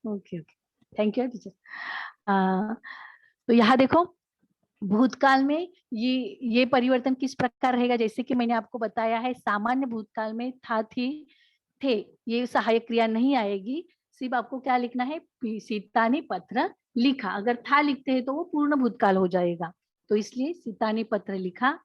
Okay okay, thank you teacher. तो यहाँ देखो, भूतकाल में ये परिवर्तन किस प्रकार रहेगा, जैसे कि मैंने आपको बताया है, सामान्य भूतकाल में था, थी, थे, ये सहायक क्रिया नहीं आएगी। सिर्फ आपको क्या लिखना है, सीता ने पत्र लिखा। अगर था लिखते हैं तो वो पूर्ण भूतकाल हो जाएगा, तो इसलिए सीता ने पत्र लिखा।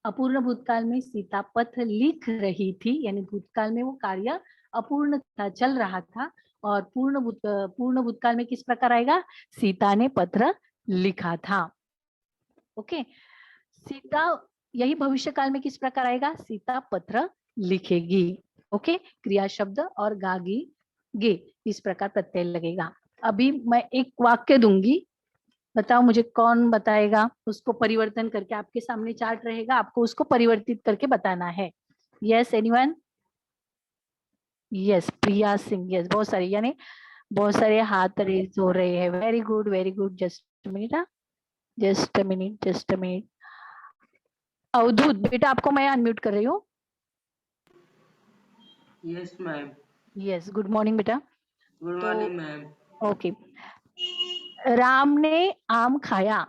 अपूर्ण भूतकाल में सीता पत्र लिख रही थी, यानी भूतकाल में वो कार्य अपूर्ण था, चल रहा था। और पूर्ण भूतकाल में किस प्रकार आएगा, सीता ने पत्र लिखा था। ओके, सीता, यही भविष्य काल में किस प्रकार आएगा, सीता पत्र लिखेगी। ओके, क्रिया शब्द और गागी गे, इस प्रकार प्रत्यय लगेगा। अभी मैं एक वाक्य दूंगी, बताओ मुझे कौन बताएगा, उसको परिवर्तन करके, आपके सामने चार्ट रहेगा, आपको उसको परिवर्तित करके बताना है। Yes anyone? यस, प्रिया सिंह, यस, बहुत सारे, यानी बहुत सारे हाथ रेज हो रहे हैं। Very good very good, just minute, just minute, just minute. Avdhoot बेटा, आपको मैं अनम्यूट कर रही हूँ। Yes ma'am. Yes, good morning बेटा। गुड तो मॉर्निंग मैम। ओके, राम ने आम खाया,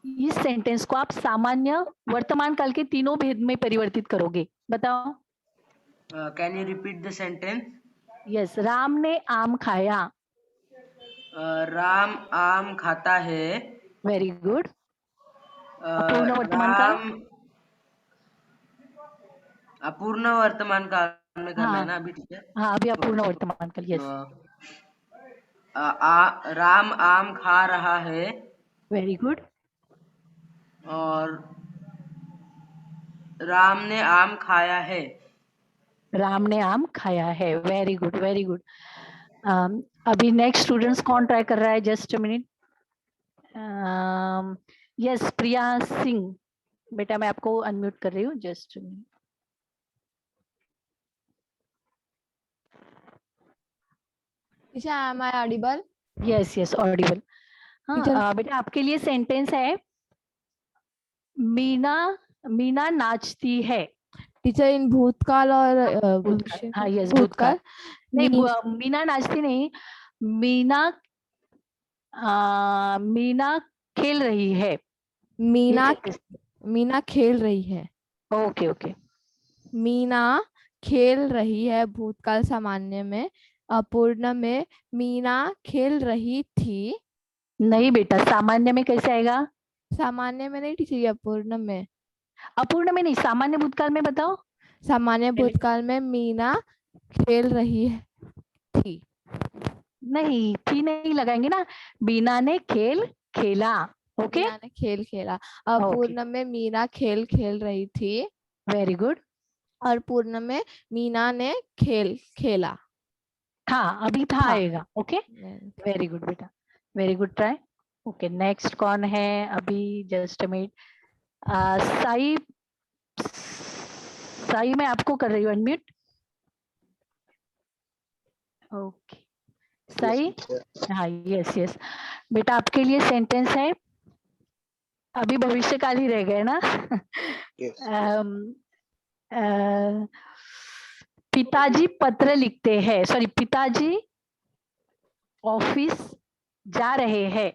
इस सेंटेंस को आप सामान्य वर्तमान काल के तीनों भेद में परिवर्तित करोगे, बताओ। Can you repeat the sentence? Yes, Ram ने आम खाया। राम आम खाता है। Very good. अपूर्ण वर्तमान काल, राम अपूर्ण वर्तमान काल में करना है हाँ ना अभी, ठीक है। हाँ, अभी अपूर्ण वर्तमान काल, यस। राम आम खा रहा है। Very good. और राम ने आम खाया है। राम ने आम खाया है, वेरी गुड वेरी गुड। अभी नेक्स्ट स्टूडेंट्स कौन ट्राई कर रहा है, जस्ट मिनट। यस, प्रिया सिंह बेटा, मैं आपको अनम्यूट कर रही हूँ, just minute. Teacher, am I audible? Yes yes, Audible. Teacher, हाँ बेटा, आपके लिए सेंटेंस है, मीना मीना नाचती है। teacher in भूतकाल और भूतकाल, भविष्य हाँ यस, भूतकाल। भूतकाल नहीं, मीन्स मीना नाचती नहीं, मीना मीना खेल रही है, ये मीना sentence। मीना खेल रही है। ओके ओके, मीना खेल रही है भूतकाल सामान्य में। अपूर्ण में मीना खेल रही थी। नहीं बेटा, सामान्य में कैसे आएगा, सामान्य में नहीं टीचर, ये अपूर्ण में। अपूर्ण में नहीं, सामान्य भूतकाल में बताओ। सामान्य भूतकाल में मीना खेल रही थी। नहीं, थी नहीं लगाएंगे ना, बीना ने खेल खेला। ओके मीना ने खेल खेला। ओके, अपूर्ण में मीना खेल खेल रही थी। Very good. और पूर्ण में मीना ने खेल खेला था, अभी था था। आएगा। ओके, वेरी गुड बेटा, very good try. Okay, next कौन है अभी, जस्ट मिनट। साई, साई मैं आपको कर रही हूँ अनम्यूट। ओके, साई, हाँ यस यस बेटा, आपके लिए सेंटेंस है, अभी भविष्य काल ही रह गए ना। अम, पिताजी पत्र लिखते हैं, सॉरी, पिताजी ऑफिस जा रहे हैं।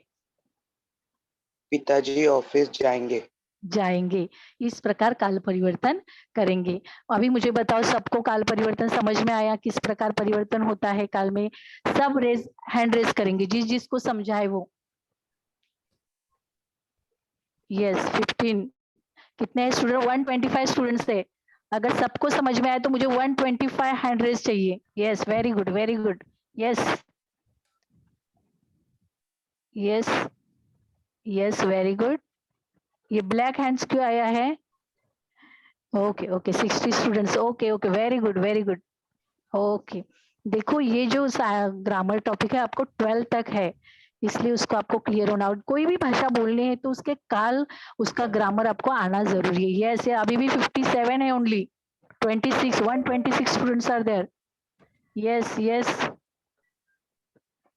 पिताजी ऑफिस जाएंगे। जाएंगे, इस प्रकार काल परिवर्तन करेंगे। अभी मुझे बताओ, सबको काल परिवर्तन समझ में आया, किस प्रकार परिवर्तन होता है काल में? सब रेज, हैंड रेज करेंगे जिस जिसको समझा है वो। यस, 15, कितने स्टूडेंट, 125 स्टूडेंट्स थे। अगर सबको समझ में आया तो मुझे 125 हैंड रेज चाहिए। Yes, very good very good, yes yes yes, very good. ये ब्लैक हैंड्स क्यों आया है? Okay okay, 60 students, okay okay, very good very good. Okay, देखो ये जो ग्रामर टॉपिक है आपको 12 तक है, इसलिए उसको आपको क्लियर होना, कोई भी भाषा बोलनी है तो उसके काल, उसका ग्रामर आपको आना जरूरी है। ये ऐसे अभी भी 57 है only, 26, 126 students are there. Yes yes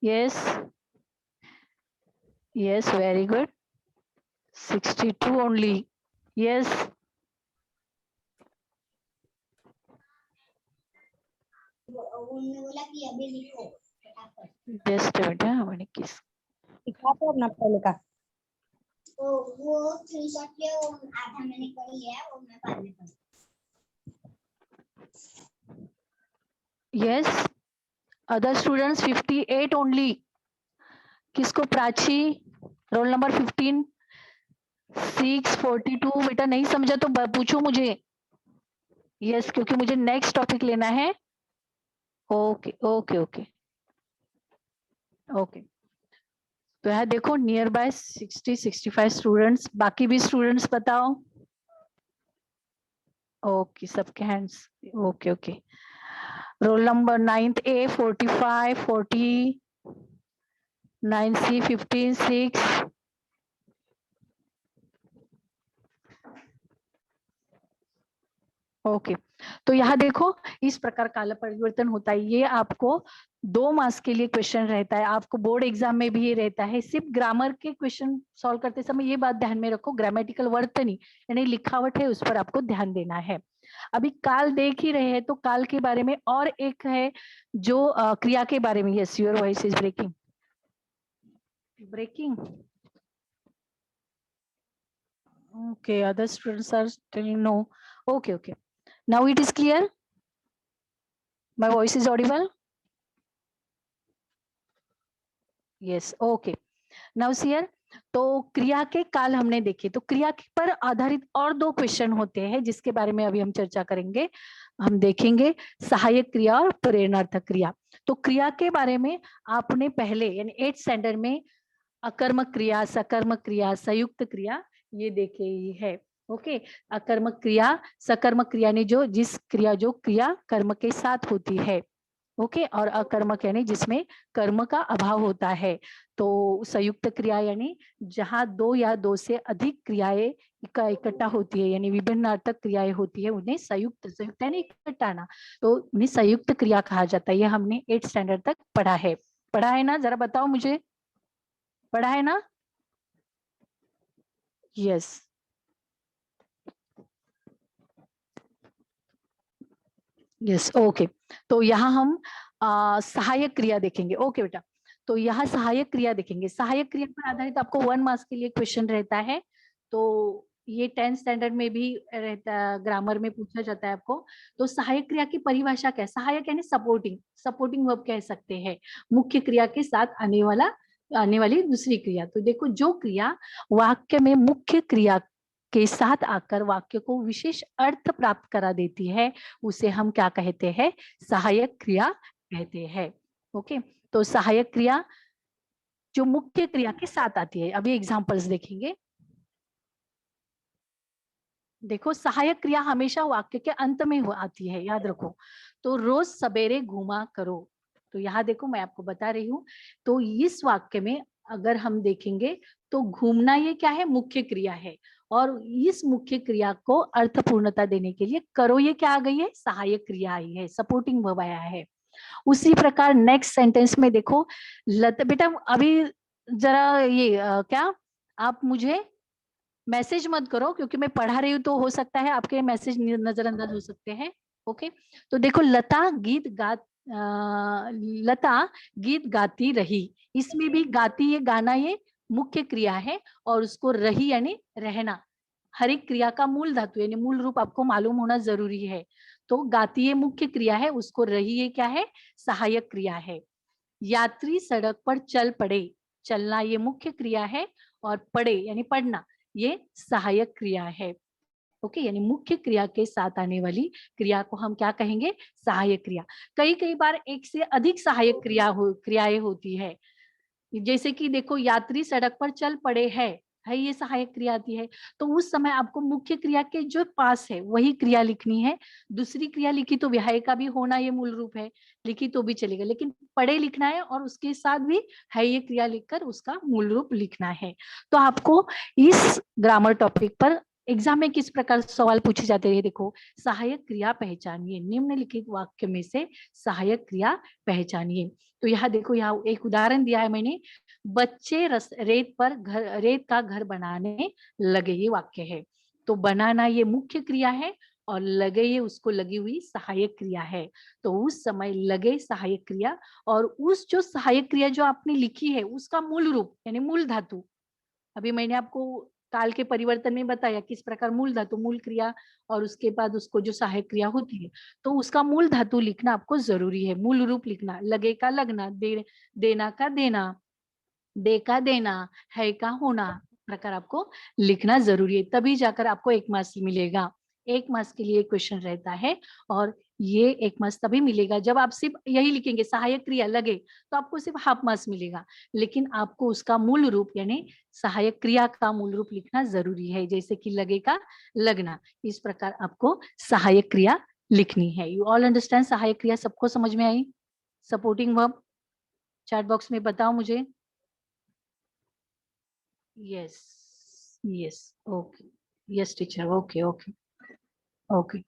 yes yes, very good, 62 only. Yes, उन्होंने बोला कि अभी लिखो। जस्ट बेटा मैंने किस दिखा तो अपना पहले का। वो स्क्रीनशॉट ले, वो आधा मैंने कर लिया है, वो मैं बाद में करूँ। Yes other students 58 only. किसको? Prachi roll number 15 642। बेटा नहीं समझा तो पूछो मुझे। यस क्योंकि मुझे नेक्स्ट टॉपिक लेना है। Okay okay okay okay. तो यहाँ देखो नियर बाय 60-65 स्टूडेंट्स। बाकी भी स्टूडेंट्स बताओ। ओके सबके hands okay okay. Roll number 9th A 45 40 9C 15 6 okay. तो यहाँ देखो इस प्रकार काल परिवर्तन होता है। ये आपको 2 मार्क्स के लिए क्वेश्चन रहता है। आपको बोर्ड एग्जाम में भी ये रहता है। सिर्फ ग्रामर के क्वेश्चन सॉल्व करते समय ये बात ध्यान में रखो, ग्रामेटिकल वर्ड तो नहीं, यानी लिखावट है उस पर आपको ध्यान देना है। अभी काल देख ही रहे हैं तो काल के बारे में और एक है जो क्रिया के बारे में। Yes your voice is breaking breaking. Okay, other students are telling no. Okay, okay. Now it is clear. My voice is audible. Yes, okay. Now see here. तो क्रिया के काल हमने देखे, तो क्रिया पर आधारित और 2 क्वेश्चन होते हैं जिसके बारे में अभी हम चर्चा करेंगे। हम देखेंगे सहायक क्रिया और प्रेरणार्थक क्रिया। तो क्रिया के बारे में आपने पहले यानी 8th स्टैंडर्ड में अकर्मक क्रिया, सकर्मक क्रिया, संयुक्त क्रिया ये देखे ही है। ओके अकर्मक क्रिया, सकर्मक क्रिया ने जो क्रिया कर्म के साथ होती है। ओके और अकर्मक यानी जिसमें कर्म का अभाव होता है। तो संयुक्त क्रिया यानी जहां 2 या 2 से अधिक क्रियाएं इकट्ठा होती है, यानी विभिन्न अर्थक क्रियाएं होती है, उन्हें संयुक्त यानी इकट्ठा ना, तो उन्हें संयुक्त क्रिया कहा जाता है। ये हमने 8th स्टैंडर्ड तक पढ़ा है ना? जरा बताओ मुझे, पढ़ा है ना? Yes yes okay. तो यहाँ हम सहायक क्रिया देखेंगे। ओके बेटा, तो यहाँ सहायक क्रिया देखेंगे। सहायक क्रिया पर आधारित आपको 1 मार्क्स के लिए क्वेश्चन रहता है। तो ये 10th स्टैंडर्ड में भी रहता है, ग्रामर में पूछा जाता है आपको। तो सहायक क्रिया की परिभाषा क्या है? सहायक यानी सपोर्टिंग वर्ब कह सकते हैं, मुख्य क्रिया के साथ आने वाली दूसरी क्रिया। तो देखो जो क्रिया वाक्य में मुख्य क्रिया के साथ आकर वाक्य को विशेष अर्थ प्राप्त करा देती है उसे हम क्या कहते हैं? सहायक क्रिया कहते हैं। ओके तो सहायक क्रिया जो मुख्य क्रिया के साथ आती है। अभी एग्जांपल्स देखेंगे। देखो सहायक क्रिया हमेशा वाक्य के अंत में आती है, याद रखो। तो रोज सवेरे घूमा करो। तो यहाँ देखो मैं आपको बता रही हूँ। तो इस वाक्य में अगर हम देखेंगे तो घूमना ये क्या है? मुख्य क्रिया है। और इस मुख्य क्रिया को अर्थपूर्णता देने के लिए करो ये क्या आ गई है? सहायक क्रिया आई है, सपोर्टिंग वर्ब आया है। उसी प्रकार नेक्स्ट सेंटेंस में देखो बेटा अभी जरा ये क्या आप मुझे मैसेज मत करो क्योंकि मैं पढ़ा रही हूँ, तो हो सकता है आपके मैसेज नजरअंदाज हो सकते हैं। ओके तो देखो लता गीत गाती रही। इसमें भी गाती ये गाना ये मुख्य क्रिया है और उसको रही यानी रहना। हर एक क्रिया का मूल धातु यानी मूल रूप आपको मालूम होना जरूरी है। तो गाती ये मुख्य क्रिया है, उसको रही ये क्या है? सहायक क्रिया है। यात्री सड़क पर चल पड़े। चलना ये मुख्य क्रिया है और पड़े यानी पढ़ना ये सहायक क्रिया है। ओके यानी मुख्य क्रिया के साथ आने वाली क्रिया को हम क्या कहेंगे? सहायक क्रिया। कई बार एक से अधिक सहायक क्रियाएं होती है। जैसे कि देखो यात्री सड़क पर चल पड़े है ये सहायक क्रिया आती है। तो उस समय आपको मुख्य क्रिया के जो पास है वही क्रिया लिखनी है। दूसरी क्रिया लिखी तो विहाय का भी होना ये मूल रूप है, लिखी तो भी चलेगा, लेकिन पढ़े लिखना है और उसके साथ भी है ये क्रिया लिखकर उसका मूल रूप लिखना है। तो आपको इस ग्रामर टॉपिक पर एग्जाम में किस प्रकार सवाल पूछे जाते हैं? देखो सहायक क्रिया पहचानिए, निम्नलिखित वाक्य में से सहायक क्रिया पहचानिए। तो यहाँ देखो, यहाँ एक उदाहरण दिया है मैंने, बच्चे रेत का घर बनाने लगे, ये वाक्य है। तो बनाना ये मुख्य क्रिया है और लगे ये उसको लगी हुई सहायक क्रिया है। तो उस समय लगे सहायक क्रिया और उस जो सहायक क्रिया जो आपने लिखी है उसका मूल रूप यानी मूल धातु, अभी मैंने आपको काल के परिवर्तन में बताया किस प्रकार मूल धातु, मूल क्रिया और उसके बाद उसको जो सहायक क्रिया होती है, तो उसका मूल धातु लिखना आपको जरूरी है, मूल रूप लिखना, लगे का लगना, देना का देना, दे का देना, है का होना, प्रकार आपको लिखना जरूरी है, तभी जाकर आपको 1 मार्क्स मिलेगा। 1 मार्क्स के लिए क्वेश्चन रहता है और ये 1 मार्क्स तभी मिलेगा जब आप सिर्फ यही लिखेंगे सहायक क्रिया लगे, तो आपको सिर्फ हाफ मार्क्स मिलेगा, लेकिन आपको उसका मूल रूप यानी सहायक क्रिया का मूल रूप लिखना जरूरी है, जैसे कि लगे का लगना, इस प्रकार आपको सहायक क्रिया लिखनी है। यू ऑल अंडरस्टैंड सहायक क्रिया, सबको समझ में आई? सपोर्टिंग वर्ब चैट बॉक्स में बताओ मुझे। Yes yes okay, yes teacher, okay okay okay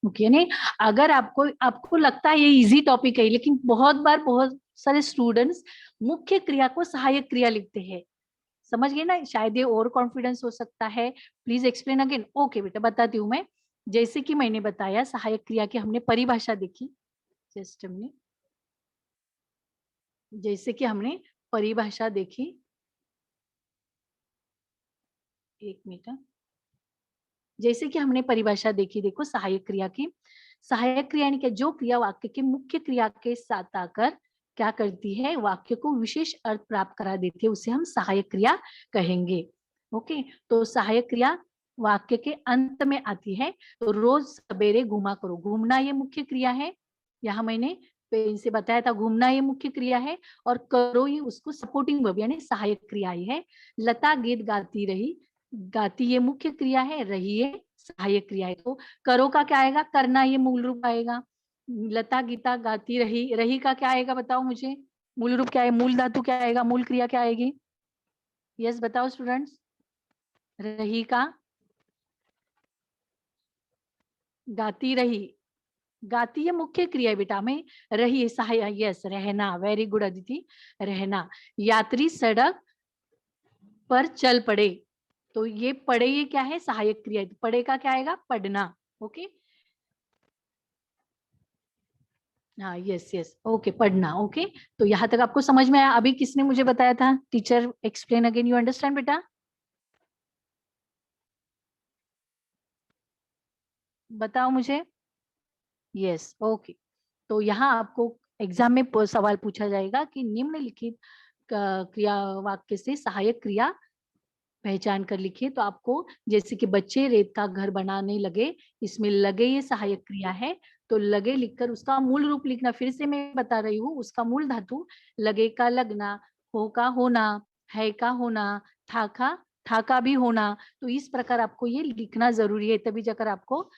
okay. यानी अगर आपको आपको लगता है ये इजी टॉपिक है, लेकिन बहुत बार बहुत सारे स्टूडेंट्स मुख्य क्रिया को सहायक क्रिया लिखते हैं, समझ गए ना, शायद ये ओवर कॉन्फिडेंस हो सकता है। Please explain again. ओके बेटा बताती हूँ मैं, जैसे कि मैंने बताया सहायक क्रिया की हमने परिभाषा देखी, जस्ट हमने जैसे कि हमने परिभाषा देखी, एक मिनट, जैसे कि हमने परिभाषा देखी, देखो सहायक क्रिया की, सहायक क्रिया यानी क्या, जो क्रिया वाक्य के मुख्य क्रिया के साथ आकर क्या करती है, वाक्य को विशेष अर्थ प्राप्त करा देती है, उसे हम सहायक क्रिया कहेंगे। ओके, तो सहायक क्रिया वाक्य के अंत में आती है, तो रोज सवेरे घूमा करो, घूमना ये मुख्य क्रिया है, यहाँ मैंने पेन से बताया था, घूमना ये मुख्य क्रिया है और करो ये उसको सपोर्टिंग वर्ब यानी सहायक क्रिया ही है। लता गीत गाती रही, गाती ये मुख्य क्रिया है, रही ये सहायक क्रिया है, तो करो का क्या आएगा, करना ये मूल रूप आएगा। लता गीता गाती रही, रही का क्या आएगा बताओ मुझे, मूल रूप क्या है, मूल धातु क्या आएगा, मूल क्रिया क्या आएगी? यस बताओ स्टूडेंट्स, रही का, गाती रही, गाती ये मुख्य क्रिया है बेटा, में रही सहायक, यस रहना, वेरी गुड अदिति, रहना। यात्री सड़क पर चल पड़े, तो ये पढ़े ये क्या है, सहायक क्रिया है, तो पढ़े का क्या आएगा, पढ़ना। ओके हाँ यस यस ओके, पढ़ना। ओके, तो यहाँ तक आपको समझ में आया? अभी किसने मुझे बताया था, teacher explain again, you understand बेटा, बताओ मुझे। यस ओके, तो यहाँ आपको एग्जाम में सवाल पूछा जाएगा कि निम्नलिखित क्रिया वाक्य से सहायक क्रिया पहचान कर लिखिए, तो आपको जैसे कि बच्चे रेत का घर बनाने लगे, इसमें लगे ये सहायक क्रिया है, तो लगे लिखकर उसका मूल रूप लिखना, फिर से मैं बता रही हूँ, उसका मूल धातु लगे का लगना, हो का होना, है का होना, था का भी होना, तो इस प्रकार आपको ये लिखना जरूरी है, तभी जाकर आपको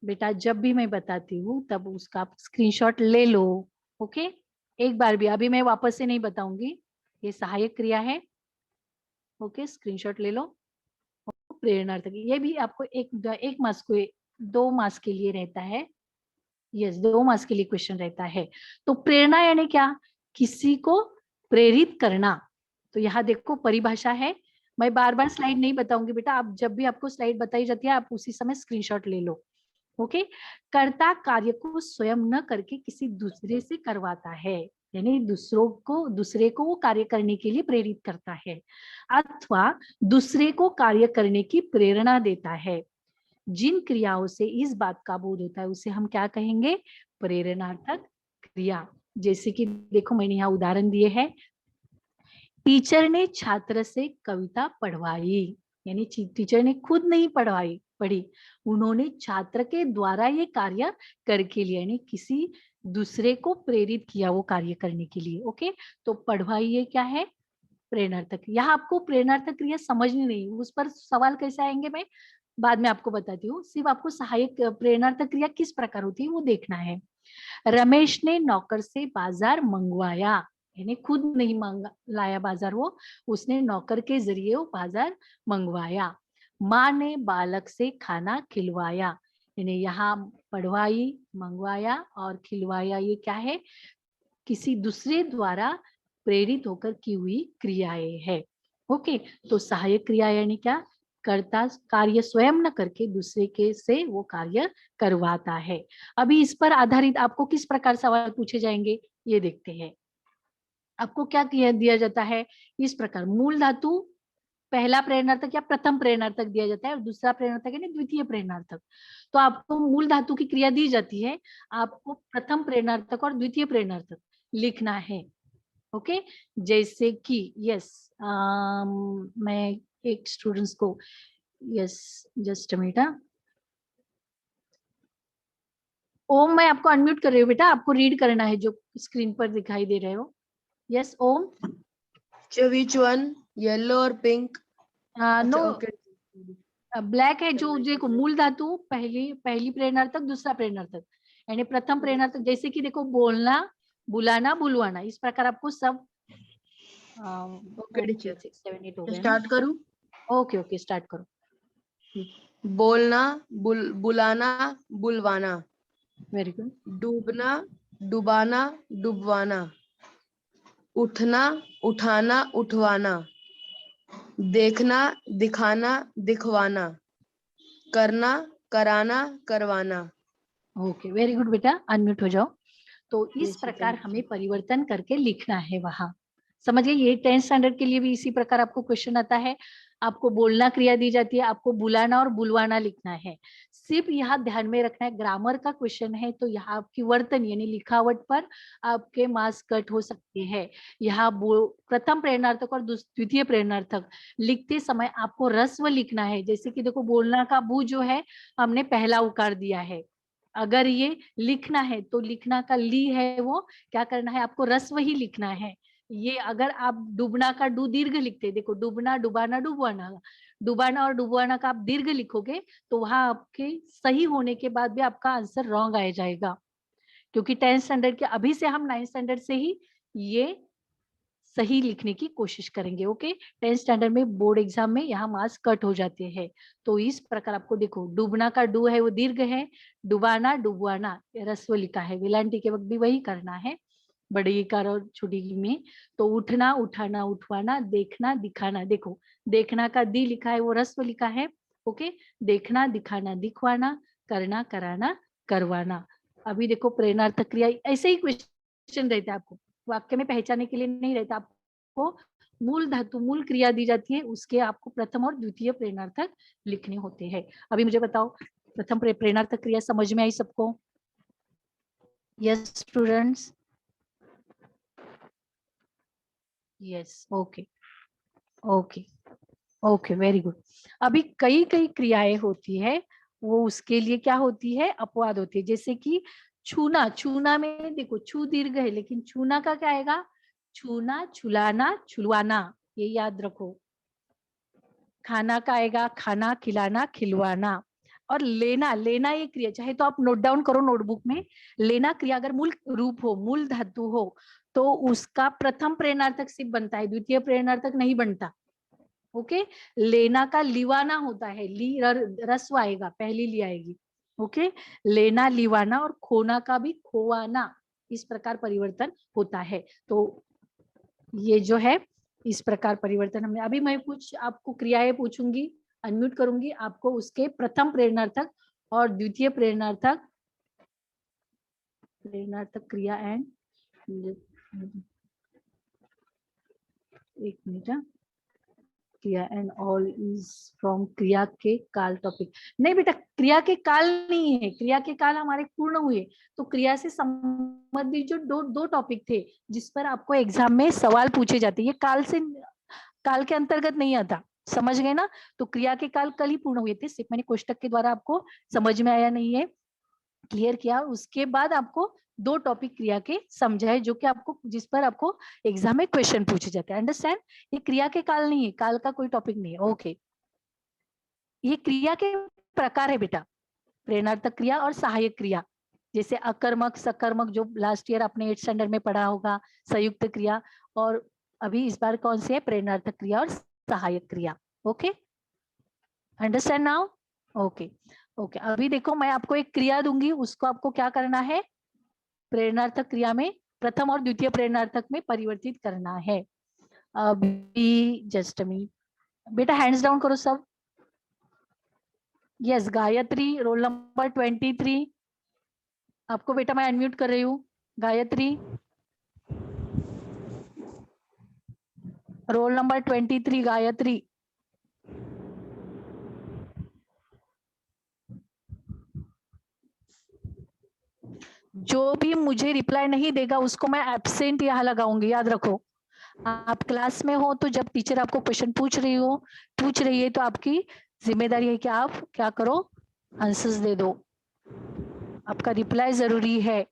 बेटा जब भी मैं बताती हूँ तब उसका आप स्क्रीनशॉट ले लो। ओके, एक बार भी, अभी मैं वापस से नहीं बताऊंगी, ये सहायक क्रिया है। ओके, स्क्रीनशॉट ले लो। प्रेरणार्थक, ये भी आपको एक मास को 2 मास के लिए रहता है, यस 2 मास के लिए क्वेश्चन रहता है। तो प्रेरणा यानी क्या, किसी को प्रेरित करना, तो यहाँ देखो परिभाषा है, मैं बार बार स्लाइड नहीं बताऊंगी बेटा, आप जब भी आपको स्लाइड बताई जाती है आप उसी समय स्क्रीनशॉट ले लो। ओके, कर्ता कार्य को स्वयं न करके किसी दूसरे से करवाता है, यानी दूसरे को वो कार्य करने के लिए प्रेरित करता है, अथवा दूसरे को कार्य करने की प्रेरणा देता है। जिन क्रियाओं से इस बात का बोध होता है उसे हम क्या कहेंगे, प्रेरणार्थक क्रिया। जैसे कि देखो मैंने यहाँ उदाहरण दिए हैं, टीचर ने छात्र से कविता पढ़वाई, यानी टीचर ने खुद नहीं पढ़ी, उन्होंने छात्र के द्वारा ये कार्य करके लिया, यानी किसी दूसरे को प्रेरित किया वो कार्य करने के लिए। ओके, तो पढ़वाई ये क्या है, प्रेरणार्थक। यहाँ आपको प्रेरणार्थक क्रिया समझनी नहीं, उस पर सवाल कैसे आएंगे मैं बाद में आपको बताती हूँ, सिर्फ आपको सहायक प्रेरणार्थक क्रिया किस प्रकार होती है वो देखना है। रमेश ने नौकर से बाजार मंगवाया, यानी खुद नहीं लाया बाजार, वो उसने नौकर के जरिए वो बाजार मंगवाया। माँ ने बालक से खाना खिलवाया, यानी यहाँ पढ़वाई, मंगवाया और खिलवाया ये क्या है, किसी दूसरे द्वारा प्रेरित होकर की हुई क्रियाएं है। ओके, तो सहायक क्रिया यानी क्या, कर्ता कार्य स्वयं न करके दूसरे के से वो कार्य करवाता है। अभी इस पर आधारित आपको किस प्रकार सवाल पूछे जाएंगे ये देखते हैं। आपको क्या दिया जाता है इस प्रकार, मूल धातु पहला प्रेरणार्थक या प्रथम प्रेरणार्थक दिया जाता है और दूसरा प्रेरणार्थक यानी द्वितीय प्रेरणार्थक। तो आपको मूल धातु की क्रिया दी जाती है, आपको प्रथम प्रेरणार्थक और द्वितीय प्रेरणार्थक लिखना है। ओके, जैसे कि यस, मैं एक स्टूडेंट्स को, यस जस्ट अ मिनट, ओम मैं आपको अनम्यूट कर रही हूँ बेटा, आपको रीड करना है जो स्क्रीन पर दिखाई दे रहे हो। Yes Om. Which one? Yellow or pink? No, Okay. Black है जो देखो, मूल धातु पहली प्रेरणार्थक दूसरा प्रेरणार्थक यानी प्रथम प्रेरणार्थक, जैसे कि देखो बोलना, बुलाना, बुलवाना, इस प्रकार आपको सब Okay, teacher. 6, 7, 8 हो गए ना। स्टार्ट करूं? ओके ओके स्टार्ट करो। बोलना, बुलाना, बुलवाना, वेरी गुड। डूबना, डुबाना, डुबवाना, उठना, उठाना, उठवाना, देखना, दिखाना, दिखवाना, करना, कराना, करवाना। ओके वेरी गुड बेटा, अनम्यूट हो जाओ। तो इस Yes, प्रकार thank you. हमें परिवर्तन करके लिखना है वहां, समझ गए। ये 10th स्टैंडर्ड के लिए भी इसी प्रकार आपको क्वेश्चन आता है। आपको बोलना क्रिया दी जाती है, आपको बुलाना और बुलवाना लिखना है। सिर्फ यहाँ ध्यान में रखना है, ग्रामर का क्वेश्चन है तो यहाँ आपकी वर्तन यानी लिखावट पर आपके मार्क्स कट हो सकते हैं। यहाँ प्रथम प्रेरणार्थक और द्वितीय प्रेरणार्थक लिखते समय आपको रस्व लिखना है। जैसे कि देखो, बोलना का बू जो है हमने पहला उकार दिया है, अगर ये लिखना है तो लिखना का ली है वो क्या करना है, आपको रस्व ही लिखना है। ये अगर आप डूबना का डू दीर्घ लिखते, देखो डूबना, डुबाना, डुबवाना, डुबाना और डुबवाना का आप दीर्घ लिखोगे तो वहां आपके सही होने के बाद भी आपका आंसर रॉन्ग आ जाएगा, क्योंकि 10th स्टैंडर्ड के अभी से हम 9th स्टैंडर्ड से ही ये सही लिखने की कोशिश करेंगे। ओके, 10th स्टैंडर्ड में बोर्ड एग्जाम में यहाँ मार्क्स कट हो जाते हैं। तो इस प्रकार आपको देखो, डूबना का डू है वो दीर्घ है, डुबाना, डुबवाना रस्व लिखा है, विलांटी के वक्त भी वही करना है, बड़ी इकार और छोटी ई में। तो उठना, उठाना, उठवाना, देखना, दिखाना, देखो देखना का दी लिखा है वो रस्व लिखा है। ओके, देखना, दिखाना, दिखवाना, करना, कराना, करवाना। अभी देखो प्रेरणार्थक क्रिया ऐसे ही क्वेश्चन रहता है, आपको वाक्य में पहचानने के लिए नहीं रहता, आपको मूल धातु मूल क्रिया दी जाती है, उसके आपको प्रथम और द्वितीय प्रेरणार्थक लिखने होते हैं। अभी मुझे बताओ, प्रथम प्रेरणार्थक क्रिया समझ में आई सबको? Yes students, yes, okay okay okay very good. अभी कई कई क्रियाएं होती है, वो उसके लिए क्या होती है, अपवाद होती है। जैसे कि छूना, छूना में देखो छू दीर्घ है लेकिन छूना का क्या आएगा, छूना, छुलाना, छुलवाना, ये याद रखो। खाना का आएगा खाना, खिलाना, खिलवाना। और लेना, लेना ये क्रिया चाहे तो आप नोट डाउन करो नोटबुक में, लेना क्रिया अगर मूल रूप हो, मूल धातु हो तो उसका प्रथम प्रेरणार्थक सिर्फ बनता है, द्वितीय प्रेरणार्थक नहीं बनता। ओके, लेना का लिवाना होता है, ली रस्व आएगा, पहली ली आएगी। ओके, लेना, लिवाना, और खोना का भी खोवाना, इस प्रकार परिवर्तन होता है। तो ये जो है इस प्रकार परिवर्तन हमने, अभी मैं कुछ आपको क्रियाएं पूछूंगी, अनम्यूट करूंगी, आपको उसके प्रथम प्रेरणार्थक और द्वितीय प्रेरणार्थक क्रिया एंड, एक मिनट, क्रिया एंड ऑल इज फ्रॉम क्रिया के काल टॉपिक। नहीं बेटा, क्रिया के काल नहीं है, क्रिया के काल हमारे पूर्ण हुए, तो क्रिया से संबंधित जो दो टॉपिक थे जिस पर आपको एग्जाम में सवाल पूछे जाते, ये काल से, काल के अंतर्गत नहीं आता, समझ गए ना। तो क्रिया के काल कल ही पूर्ण हुए थे, सिर्फ मैंने कोष्टक के द्वारा आपको समझ में आया नहीं है, क्लियर किया। उसके बाद आपको दो टॉपिक क्रिया के समझाए जो कि आपको, जिस पर आपको एग्जाम में क्वेश्चन पूछे जाते हैं, अंडरस्टैंड। ये क्रिया के काल नहीं है, काल का कोई टॉपिक नहीं है। ओके, ये क्रिया के प्रकार है बेटा, प्रेरणार्थक क्रिया और सहायक क्रिया। जैसे अकर्मक, सकर्मक जो लास्ट ईयर आपने 8th स्टैंडर्ड में पढ़ा होगा, संयुक्त क्रिया, और अभी इस बार कौन सी है, प्रेरणार्थक क्रिया और सहायक क्रिया। Okay, understand now? Okay okay, अभी देखो मैं आपको एक क्रिया दूंगी, उसको आपको क्या करना है, प्रेरणार्थक क्रिया में प्रथम और द्वितीय प्रेरणार्थक में परिवर्तित करना है। अभी जस्ट मी बेटा, हैंड्स डाउन करो सब, यस गायत्री, रोल नंबर 23। आपको बेटा मैं अनम्यूट कर रही हूँ। Gayatri, roll number 23, Gayatri. जो भी मुझे रिप्लाई नहीं देगा उसको मैं एब्सेंट यहाँ लगाऊंगी, याद रखो। आप क्लास में हो तो जब टीचर आपको क्वेश्चन पूछ रही है तो आपकी जिम्मेदारी है कि आप क्या करो, आंसर्स दे दो। आपका रिप्लाई जरूरी है।